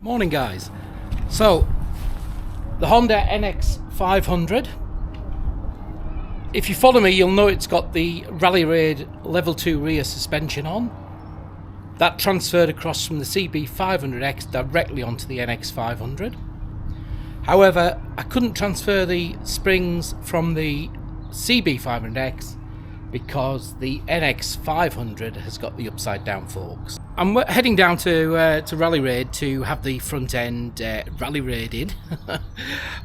Morning guys. So the Honda NX500, if you follow me you'll know it's got the Rally Raid level 2 rear suspension on. That transferred across from the CB500X directly onto the NX500. However, I couldn't transfer the springs from the CB500X because the NX500 has got the upside down forks. I'm heading down to Rally Raid to have the front end Rally Raided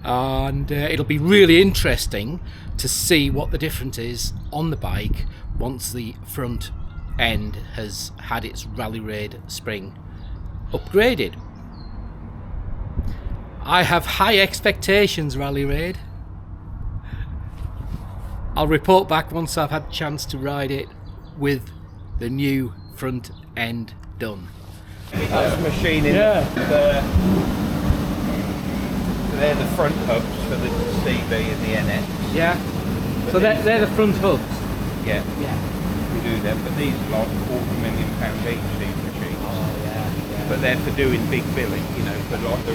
and it'll be really interesting to see what the difference is on the bike once the front end has had its Rally Raid spring upgraded. I have high expectations, Rally Raid. I'll report back once I've had a chance to ride it with the new front end done. That's machining. Yeah. They're the front hubs for the CB and the NX. Yeah. So they're the front hubs. Yeah. Yeah. We do them, but these are like £250,000 each, these machines. Oh yeah. But they're for doing big billing, you know, for like the...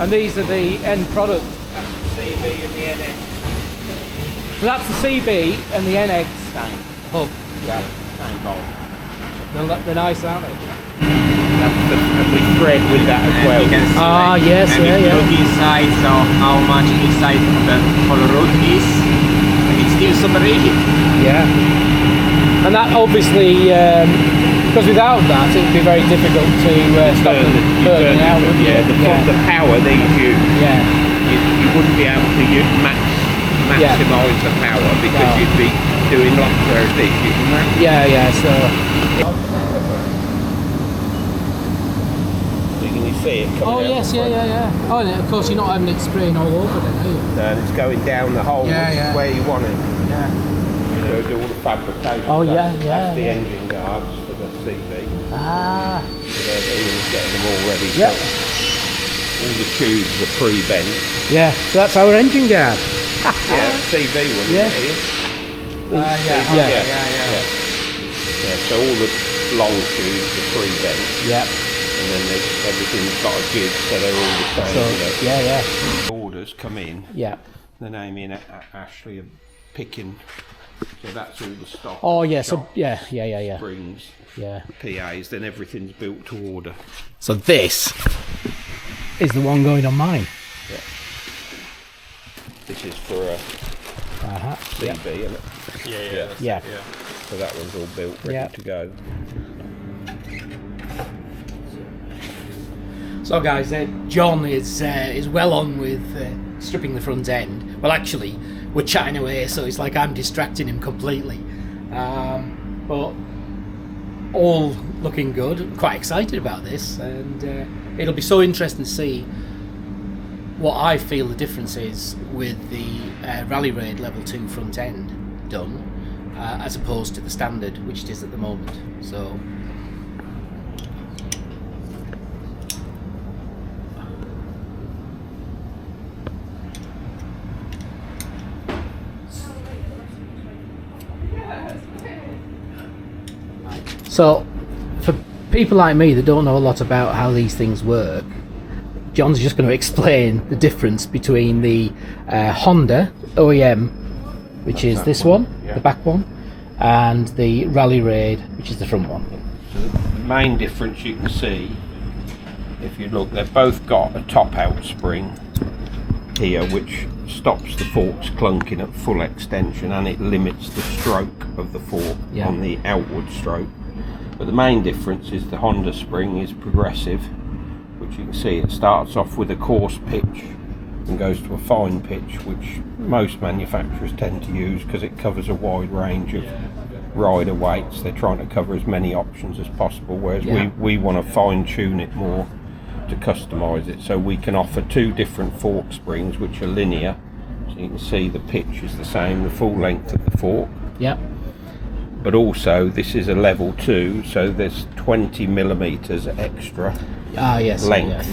And these are the end product. That's the CB and the NX. So that's the CB and the NX Same. hub. Yeah. Same bolt. They're nice, aren't they? And we thread with that as well. Yes, and yeah, if you yeah. look inside, so how much inside the whole road is, it's still super rigid. Yeah. And that obviously, because without that it would be very difficult to stop them burning out. The power these use, you wouldn't be able to maximise the power because you'd be doing lots of this, you know? Yeah, so... Can you see it coming Oh out yes, the front? yeah. Oh, and of course you're not having it spraying all over then, are you? And it's going down the hole, which is where you want it. Yeah. So do all the fabrication. Oh, That's yeah. the engine guards for the CB. Ah. So they're getting them all ready. Yep. So all the tubes are pre-bent. Yeah, so that's our engine guard. Yeah, CB one. Yeah. Yeah. So all the long tubes are pre-bent. Yeah. And then everything's got a jig, so they're all the same. So, you know. yeah. Orders come in. Yeah. Then Amy and Ashley are picking. So that's all the stock. Oh yeah, so shop, yeah. Springs, Yeah. PAs, then everything's built to order. So this is the one going on mine. Yeah. This is for a CB, isn't it? Yeah. So that one's all built, ready to go. So guys, John is well on with stripping the front end. Well, actually, we're chatting away, so it's like I'm distracting him completely. But all looking good. I'm quite excited about this, and it'll be so interesting to see what I feel the difference is with the Rally Raid Level 2 front end done, as opposed to the standard, which it is at the moment. So. So, for people like me that don't know a lot about how these things work, John's just going to explain the difference between the Honda OEM, which is this one, the back one, and the Rally Raid, which is the front one. So the main difference you can see, if you look, they've both got a top-out spring here, which stops the forks clunking at full extension, and it limits the stroke of the fork on the outward stroke. But the main difference is the Honda spring is progressive, which you can see it starts off with a coarse pitch and goes to a fine pitch, which most manufacturers tend to use because it covers a wide range of rider weights. They're trying to cover as many options as possible, whereas we want to fine tune it more to customise it, so we can offer two different fork springs which are linear, so you can see the pitch is the same, the full length of the fork. Yep. But also this is a level 2, so there's 20mm extra length.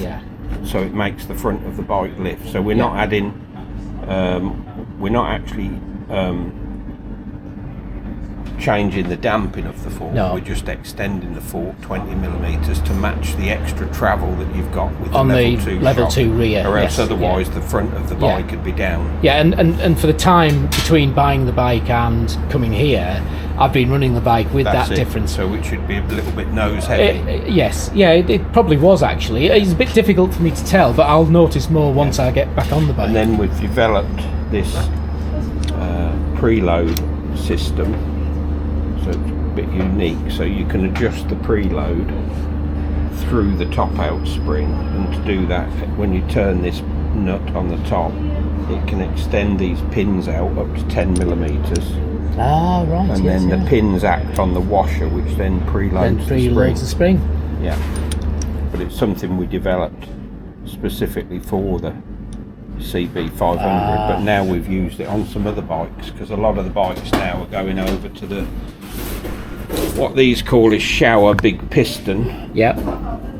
So it makes the front of the bike lift. So we're not adding, we're not actually changing the damping of the fork. No. We're just extending the fork 20 millimeters to match the extra travel that you've got with On the the level 2 level shock. 2 rear, Or else yes, otherwise yeah. the front of the Yeah. bike could be down. Yeah, and for the time between buying the bike and coming here, I've been running the bike with That's that it. difference. So it should be a little bit nose heavy. Yes, yeah, it probably was actually. It's a bit difficult for me to tell, but I'll notice more once I get back on the bike. And then we've developed this preload system, so it's a bit unique. So you can adjust the preload through the top out spring, and to do that, when you turn this nut on the top, it can extend these pins out up to 10 millimeters, Ah, right. and yes, then yeah. the pins act on the washer, which then preloads Then the spring. preloads the spring. Yeah, but it's something we developed specifically for the CB500, but now we've used it on some other bikes, because a lot of the bikes now are going over to the what these call is shower big piston, Yep.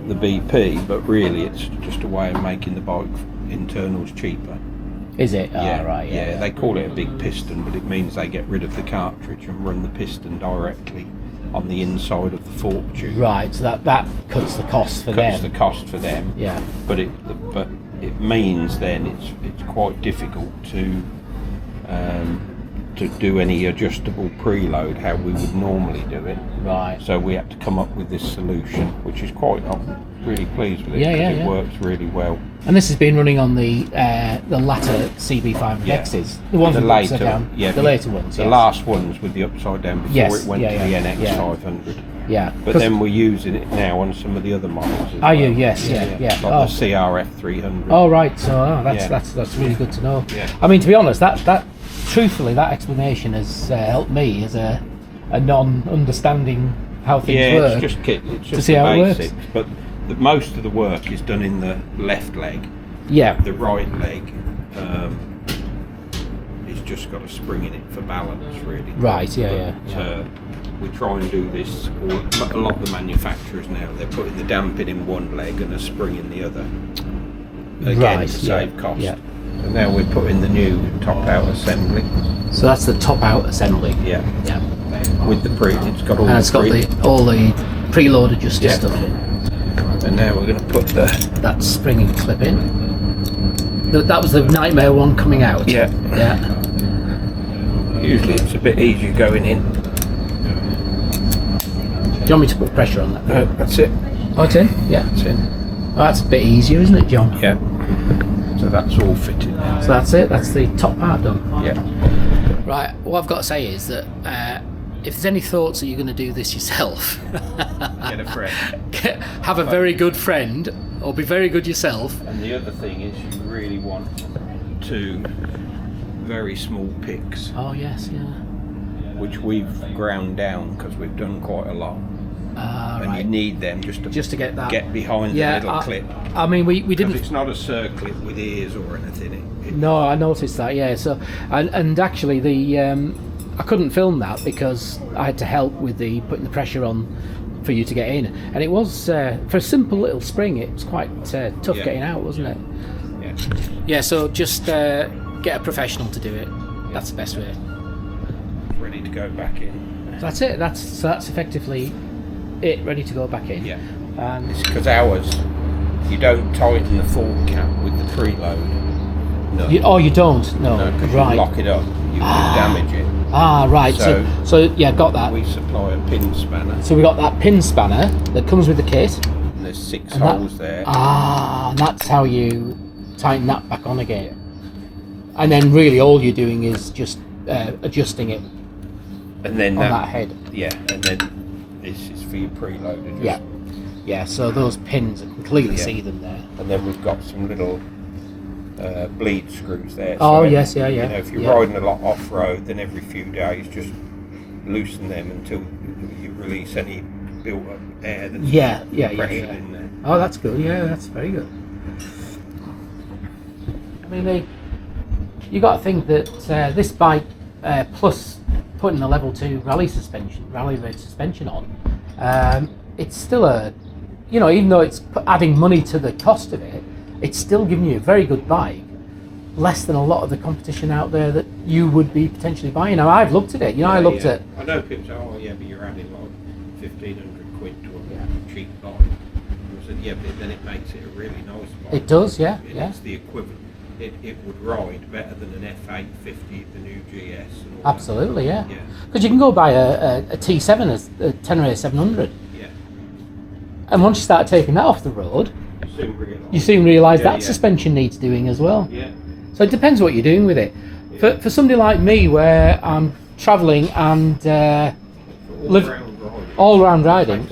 the BP, but really it's just a way of making the bike internals cheaper. Is it? Yeah, Oh, right. Yeah. They call it a big piston, but it means they get rid of the cartridge and run the piston directly on the inside of the fork tube. Right. So that cuts the cost for Cuts them. the cost for them. Yeah. But it means then it's quite difficult to do any adjustable preload how we would normally do it. Right. So we had to come up with this solution, which is I'm really pleased with it, Yeah, because yeah, it yeah. works really well. And this has been running on the latter CB500Xs, the ones with the upside down, the later ones. The yes. last ones with the upside down before Yes, it went yeah, to yeah, the NX500. Yeah. But then we're using it now on some of the other models. As Are well. you? Yes, yeah. Like Oh. the CRF 300. Oh, right. So Yeah. that's really good to know. Yeah. I mean, to be honest, that truthfully, that explanation has helped me as a non-understanding how things work. It's just see the how it works. basics. But most of the work is done in the left leg. Yeah. The right leg, it's just got a spring in it for balance, really. Right. Yeah. But, Yeah. we try and do this, or a lot of the manufacturers now, they're putting the damping in one leg and a spring in the other. Again, Right, to save yeah, cost. yeah. So now we're putting the new top out assembly. So that's the top out assembly. Yeah. Yeah. With the it's got all And the it's got all the preload adjuster Yeah. stuff in. And now we're going to put the That springing clip in. That was the nightmare one coming out. Yeah. Yeah. Usually it's a bit easier going in. Do you want me to put pressure on that? That's it. Oh, it's in? Yeah. That's in. Oh, that's a bit easier, isn't it, John? Yeah. So that's all fitted now. So that's it. That's the top part done. Yeah. Right. What I've got to say is that if there's any thoughts that you're going to do this yourself, Get a friend. have a very good friend or be very good yourself. And the other thing is you really want 2 very small picks, Oh yes, yeah. which we've ground down because we've done quite a lot. And Right. you need them just to get that. get behind Yeah. the little clip. I mean, we Because didn't. it's not a circlip with ears or anything. No, I noticed that. Yeah. So, and actually, I couldn't film that because I had to help with putting the pressure on for you to get in, and it was for a simple little spring. It was quite tough Yeah. getting out, wasn't it? Yeah. Yeah. So just get a professional to do it. That's the best way. Ready to go back in. That's it. That's effectively it. Ready to go back in. Yeah. And It's because ours, you don't tighten the fork cap with the preload. No. you don't. No. No, because Right. you lock it up, you can damage it. Ah, right. So yeah, got that. We supply a pin spanner, So we got that pin spanner that comes with the kit. and there's 6 And that- holes there. And that's how you tighten that back on again. And then really all you're doing is just adjusting it And then on that head. Yeah, and then this is for your preload. Yeah. Yeah, so those pins, I can clearly Yeah. see them there. And then we've got some little bleed screws there. Oh, So, yes, yeah. You know, if you're Yeah. riding a lot off road, then every few days just loosen them until you release any built up air that's Yeah. pressured in there. Oh, that's good. Yeah, that's very good. I mean, you got to think that this bike, plus putting the level 2 rally raid suspension on, it's still even though it's adding money to the cost of it, it's still giving you a very good bike less than a lot of the competition out there that you would be potentially buying. Now, I've looked at it. You know, I looked at. I know people say, "Oh, yeah, but you're adding like 1,500 quid to a cheap bike." And I said, "Yeah, but then it makes it a really nice bike." It does, yeah, yeah. It's the equivalent. It would ride better than an F850, the new GS. And all Absolutely, that. yeah. Because you can go buy a T7 as a Tenere 700. Yeah. And once you start taking that off the road, you soon realise that suspension needs doing as well. Yeah. So it depends what you're doing with it. Yeah. For somebody like me, where I'm travelling and all round riding,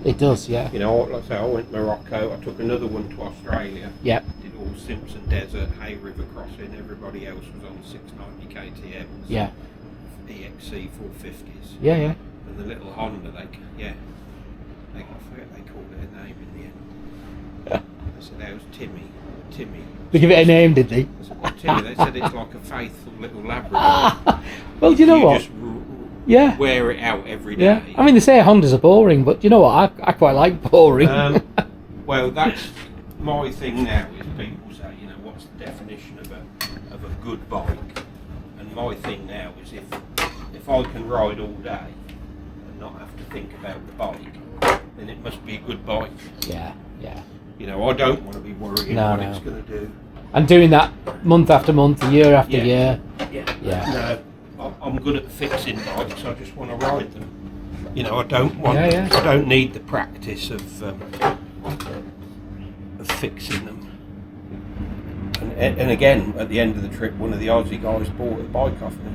it does, yeah. You know, like I say, I went to Morocco. I took another one to Australia. Yeah. Did all Simpson Desert, Hay River crossing. Everybody else was on 690 KTMs. Yeah. EXC 450s. Yeah, yeah. And the little Honda, I forget they called it a name in the end. I said, that was Timmy. They give it a name, did they? I said, well, Timmy, they said it's like a faithful little Labrador. Well, do you know what? Just wear it out every day. Yeah. I mean, they say Hondas are boring, but you know what? I quite like boring. Well, that's my thing now, is people say, you know, what's the definition of a good bike? And my thing now is if I can ride all day and not have to think about the bike, then it must be a good bike. Yeah, yeah. You know, I don't want to be worrying what it's going to do. And doing that month after month, year after year. Yeah. No, I'm good at fixing bikes. I just want to ride them. You know, I don't want. I don't need the practice of fixing them. And again, at the end of the trip, one of the Aussie guys bought a bike off me.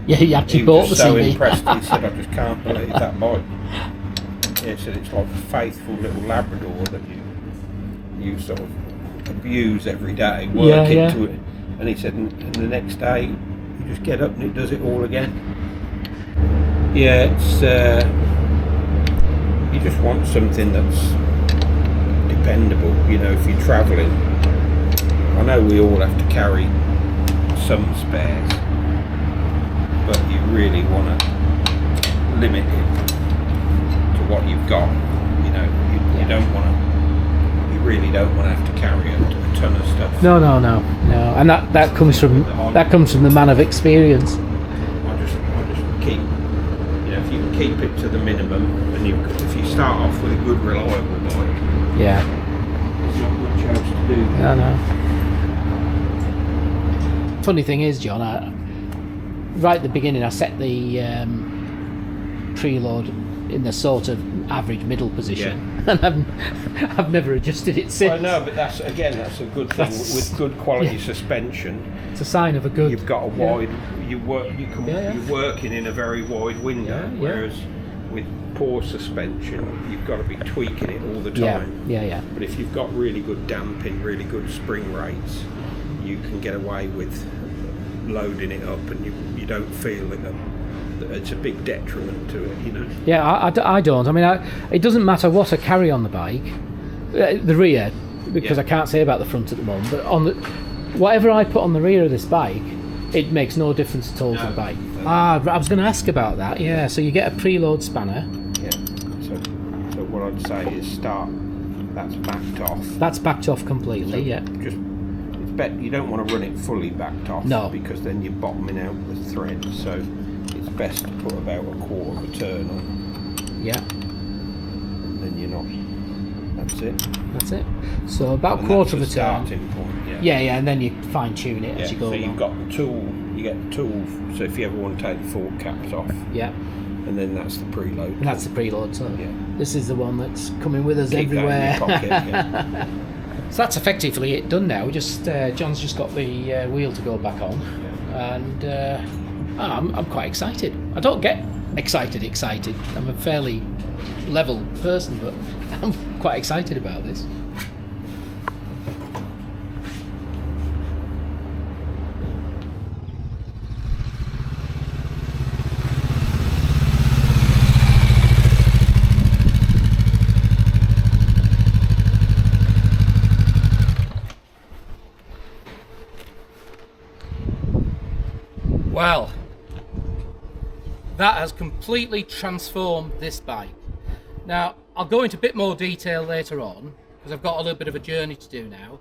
Yeah, he actually He bought the was so CV. impressed. He said, "I just can't believe that bike." Yeah, he said it's like a faithful little Labrador that you sort of abuse every day, work into it. And he said, and the next day you just get up and it does it all again. Yeah, it's you just want something that's dependable. You know, if you're travelling, I know we all have to carry some spares, but you really want to limit it to what you've got. You know, you don't want to. Really don't want to have to carry a ton of stuff. No, and that comes from the man of experience. I just keep, you know, if you can keep it to the minimum, and if you start off with a good reliable bike, there's not much else to do. No. Funny thing is, John, right at the beginning I set the preload in the sort of average middle position, and I've never adjusted it since. I know, but that's a good thing with good quality suspension. It's a sign of a good. You've got a wide. You're working in a very wide window, whereas with poor suspension, you've got to be tweaking it all the time. Yeah. But if you've got really good damping, really good spring rates, you can get away with loading it up, and you don't feel that it's a big detriment to it, you know. Yeah, I don't. I mean, it doesn't matter what I carry on the bike, the rear, because I can't say about the front at the moment. But on whatever I put on the rear of this bike, it makes no difference at all to the bike. I was going to ask about that. Yeah, so you get a preload spanner. Yeah. So what I'd say is start. That's backed off. That's backed off completely. Just it's better. You don't want to run it fully backed off. No. Because then you're bottoming out the thread. So it's best to put about a quarter of a turn on. Yeah. And then you're not. That's it. So about a quarter of a turn. Starting point. Yeah, and then you fine tune it as you go along. So you've got the tool. You get the tool. So if you ever want to take the fork caps off. Yeah. And then that's the preload. And that's the preload. So this is the one that's coming with us everywhere. That in your pocket, So that's effectively it done now. Just John's just got the wheel to go back on, and I'm quite excited. I don't get excited. I'm a fairly level person, but I'm quite excited about this. Well, that has completely transformed this bike. Now, I'll go into a bit more detail later on, because I've got a little bit of a journey to do now.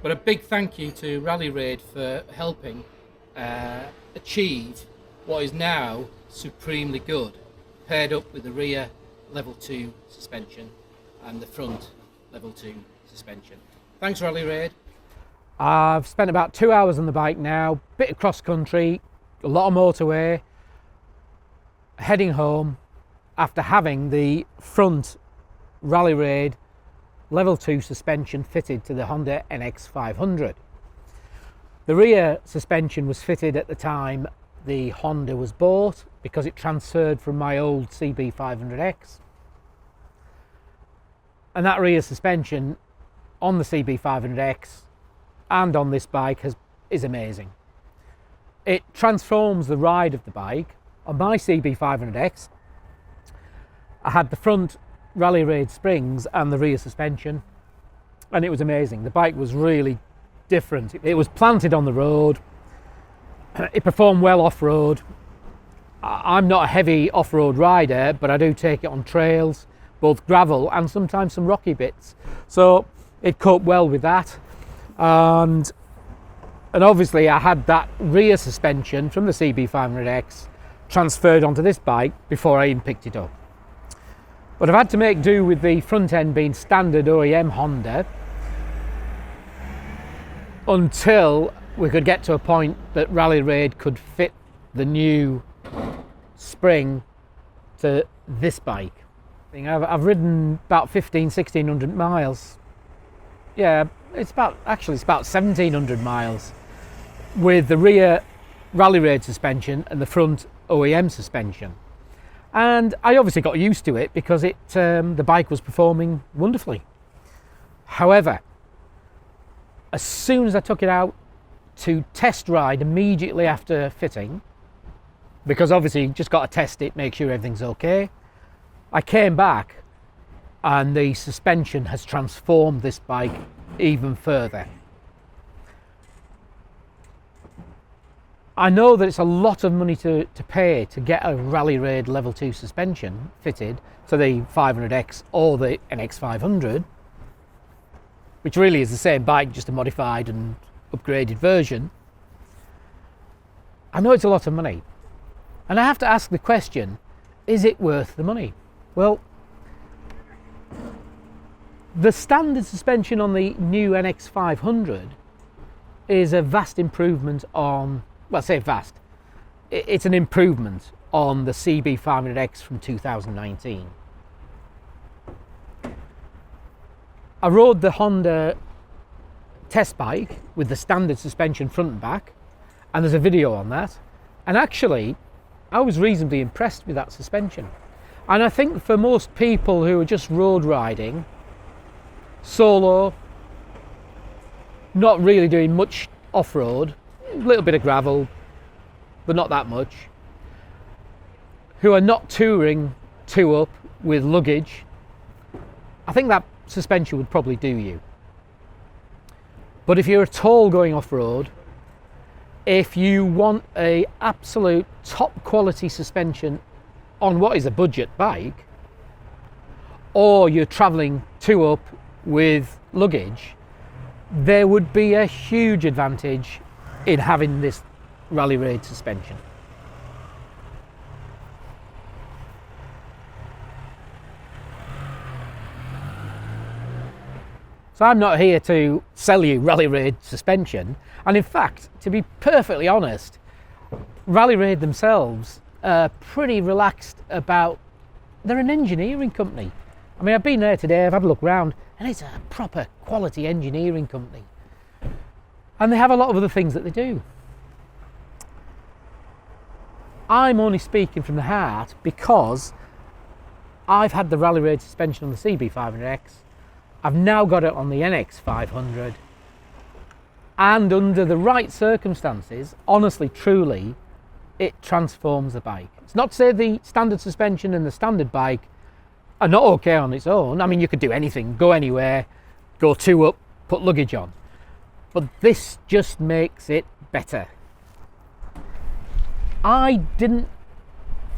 But a big thank you to Rally Raid for helping achieve what is now supremely good, paired up with the rear level 2 suspension and the front level 2 suspension. Thanks Rally Raid. I've spent about 2 hours on the bike now, bit of cross country, a lot of motorway, heading home after having the front Rally Raid level 2 suspension fitted to the Honda NX500. The rear suspension was fitted at the time the Honda was bought because it transferred from my old CB500X. And that rear suspension on the CB500X and on this bike is amazing. It transforms the ride of the bike. On my CB500X, I had the front Rally Raid springs and the rear suspension, and it was amazing. The bike was really different. It was planted on the road. It performed well off-road. I'm not a heavy off-road rider, but I do take it on trails, both gravel and sometimes some rocky bits. So it coped well with that. And obviously I had that rear suspension from the CB500X transferred onto this bike before I even picked it up. But I've had to make do with the front end being standard OEM Honda until we could get to a point that Rally Raid could fit the new spring to this bike. I've ridden about 1600 miles. Yeah, it's about 1700 miles with the rear Rally Raid suspension and the front OEM suspension. And I obviously got used to it because the bike was performing wonderfully. However, as soon as I took it out to test ride immediately after fitting, because obviously you just got to test it, make sure everything's okay, I came back and the suspension has transformed this bike even further. I know that it's a lot of money to pay to get a Rally Raid level 2 suspension fitted to the 500X or the NX500, which really is the same bike, just a modified and upgraded version. I know it's a lot of money, and I have to ask the question, is it worth the money? Well, the standard suspension on the new NX500 is a vast improvement on, well, I say vast, it's an improvement on the CB500X from 2019. I rode the Honda test bike with the standard suspension front and back, and there's a video on that, and actually I was reasonably impressed with that suspension. And I think for most people who are just road riding solo, not really doing much off-road, a little bit of gravel but not that much, who are not touring 2-up with luggage, I think that suspension would probably do you. But if you're at all going off-road, if you want a absolute top quality suspension on what is a budget bike, or you're traveling 2-up with luggage, there would be a huge advantage in having this Rally Raid suspension. So I'm not here to sell you Rally Raid suspension, and in fact, to be perfectly honest, Rally Raid themselves are pretty relaxed about, they're an engineering company. I mean, I've been there today, I've had a look around, and it's a proper quality engineering company. And they have a lot of other things that they do. I'm only speaking from the heart because I've had the Rally Raid suspension on the CB500X. I've now got it on the NX500. And under the right circumstances, honestly, truly, it transforms the bike. It's not to say the standard suspension and the standard bike are not okay on its own. I mean, you could do anything, go anywhere, go 2-up, put luggage on. But this just makes it better. I didn't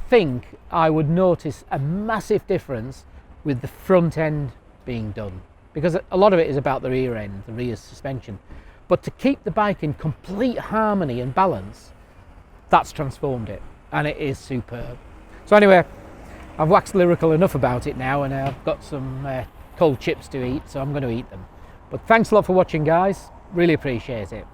think I would notice a massive difference with the front end being done, because a lot of it is about the rear end, the rear suspension. But to keep the bike in complete harmony and balance, that's transformed it, and it is superb. So anyway, I've waxed lyrical enough about it now, and I've got some cold chips to eat, so I'm going to eat them. But thanks a lot for watching, guys. Really appreciate it.